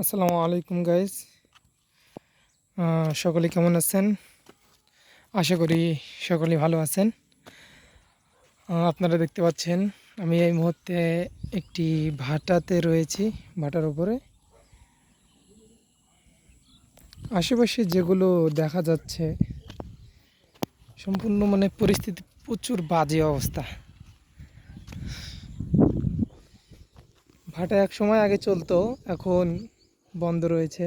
আসসালামু আলাইকুম গাইস। সকলে কেমন আছেন? আশা করি সকলেই ভালো আছেন। আপনারা দেখতে পাচ্ছেন আমি এই মুহূর্তে একটি ভাটাতে রয়েছি। ভাটার উপরে আশেপাশে যেগুলো দেখা যাচ্ছে সম্পূর্ণ পরিস্থিতি প্রচুর বাজে অবস্থা। ভাটা এক সময় আগে চলতো, এখন বন্ধ রয়েছে।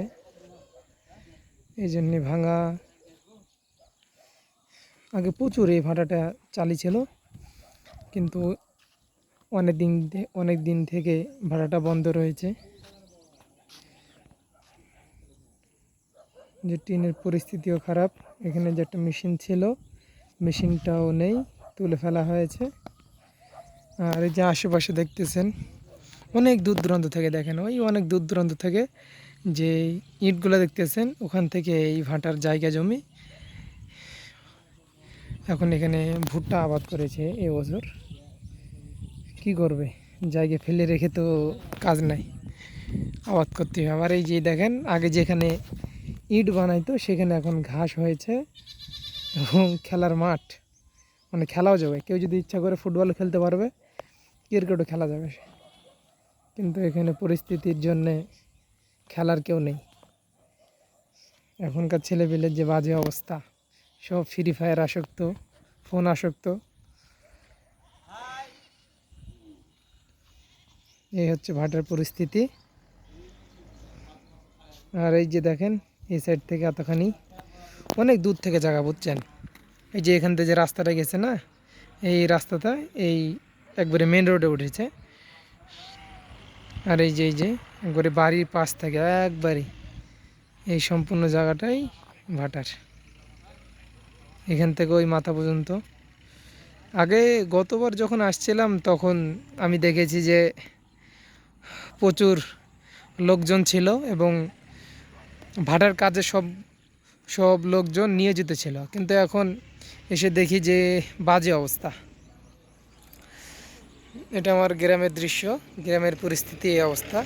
এই জন্যে ভাঙা। আগে প্রচুর এই ভাটাটা চালু ছিল, কিন্তু অনেক দিন থেকে ভাড়াটা বন্ধ রয়েছে। যে টিনের পরিস্থিতিও খারাপ। এখানে যে একটা মেশিন ছিল, মেশিনটাও নেই, তুলে ফেলা হয়েছে। আর এই যে আশেপাশে দেখতেছেন অনেক দূর দূরান্ত থেকে, দেখেন ওই অনেক দূর দূরান্ত থেকে যে ইটগুলো দেখতেছেন, ওখান থেকে এই ভাটার জায়গা জমি। এখন এখানে ভুট্টা আবাদ করেছে এবছর। কি করবে, জায়গা ফেলে রেখে তো কাজ নাই, আবাদ করতে হবে। আবার এই যে দেখেন আগে যেখানে ইট বানাইতো সেখানে এখন ঘাস হয়েছে এবং খেলার মাঠ, খেলাও যাবে। কেউ যদি ইচ্ছা করে ফুটবলও খেলতে পারবে, ক্রিকেটও খেলা যাবে। কিন্তু এখানে পরিস্থিতির জন্যে খেলার কেউ নেই। এখনকার ছেলেপেলের যে বাজে অবস্থা, সব ফ্রি ফায়ার আসক্ত, ফোন আসক্ত। এই হচ্ছে ভাটার পরিস্থিতি। আর এই যে দেখেন এই সাইড থেকে এতখানি অনেক দূর থেকে জায়গা, বুঝছেন? এই যে এখান থেকে যে রাস্তাটা গেছে না, এই রাস্তাটা এই একবারে মেন রোডে উঠেছে। আর এই যে একবারে বাড়ির পাশ থেকে একবারে এই সম্পূর্ণ জায়গাটাই ভাটার, এখান থেকে ওই মাথা পর্যন্ত। আগে গতবার যখন আসছিলাম তখন আমি দেখেছি যে প্রচুর লোকজন ছিল এবং ভাটার কাজে সব সব লোকজন নিয়োজিত ছিল, কিন্তু এখন এসে দেখি যে বাজে অবস্থা। এটা আমার গ্রামের দৃশ্য, গ্রামের পরিস্থিতি এই অবস্থা।